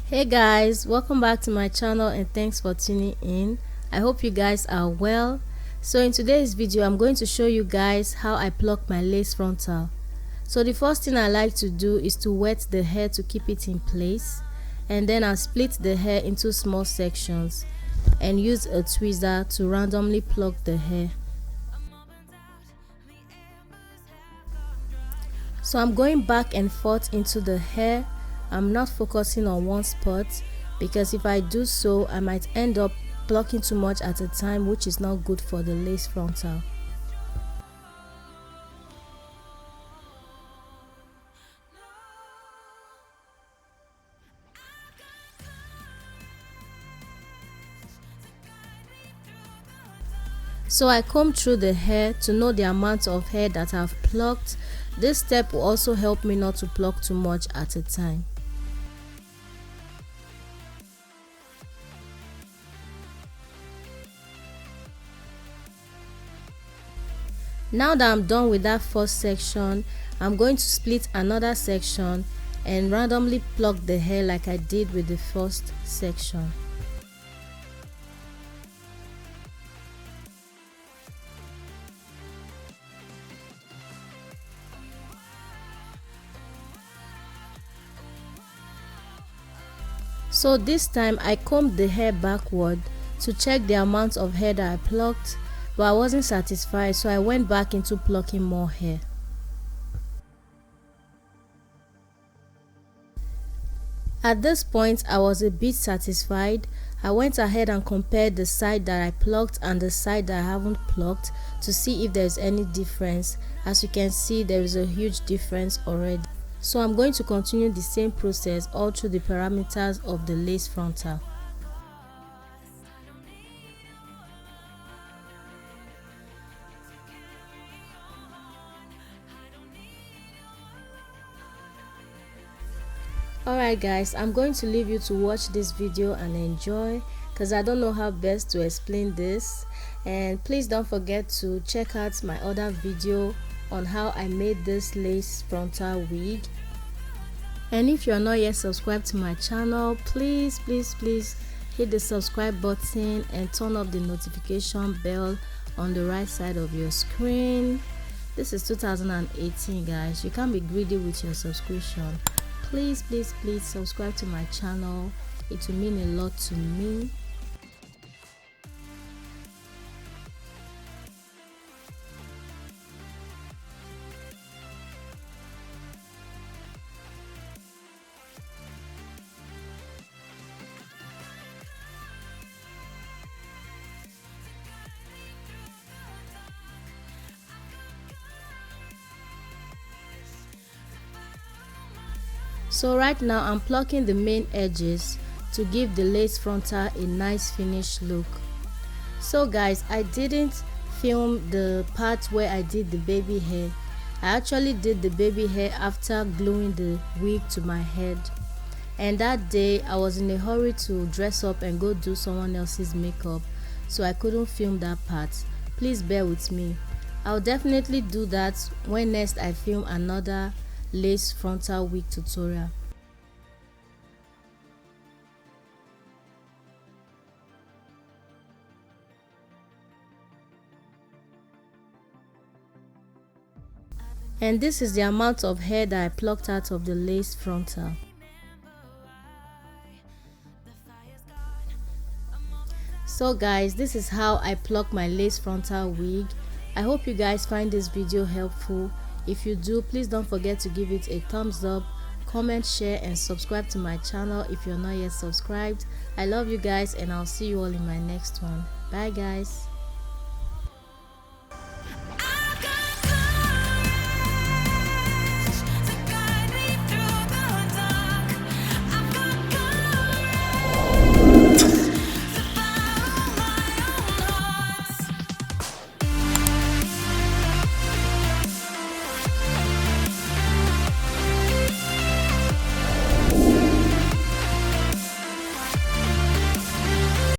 Hey guys, welcome back to my channel and thanks for tuning in. I hope you guys are well. So in today's video I'm going to show you guys how I pluck my lace frontal. So the first thing I like to do is to wet the hair to keep it in place, and then I'll split the hair into small sections and use a tweezer to randomly pluck the hair. So I'm going back and forth into the hair. I'm not focusing on one spot because if I do so, I might end up plucking too much at a time, which is not good for the lace frontal. So I comb through the hair to know the amount of hair that I've plucked. This step will also help me not to pluck too much at a time. Now that I'm done with that first section, I'm going to split another section and randomly pluck the hair like I did with the first section. So this time I combed the hair backward to check the amount of hair that I plucked, but I wasn't satisfied, so I went back into plucking more hair. At this point I was a bit satisfied. I went ahead and compared the side that I plucked and the side that I haven't plucked to see if there's any difference. As you can see, there is a huge difference already. So I'm going to continue the same process all through the parameters of the lace frontal. Alright guys, I'm going to leave you to watch this video and enjoy, because I don't know how best to explain this. And please don't forget to check out my other video on how I made this lace frontal wig. And if you are not yet subscribed to my channel, please hit the subscribe button and turn up the notification bell on the right side of your screen. This is 2018 guys, you can't be greedy with your subscription. Please subscribe to my channel, it will mean a lot to me. So right now I'm plucking the main edges to give the lace frontal a nice finished look. So guys, I didn't film the part where I did the baby hair. I actually did the baby hair after gluing the wig to my head. And that day I was in a hurry to dress up and go do someone else's makeup, so I couldn't film that part. Please bear with me. I'll definitely do that when next I film another lace frontal wig tutorial. And this is the amount of hair that I plucked out of the lace frontal. So guys, this is how I pluck my lace frontal wig. I hope you guys find this video helpful. If you do, please don't forget to give it a thumbs up, comment, share and subscribe to my channel if you're not yet subscribed. I love you guys and I'll see you all in my next one. Bye guys.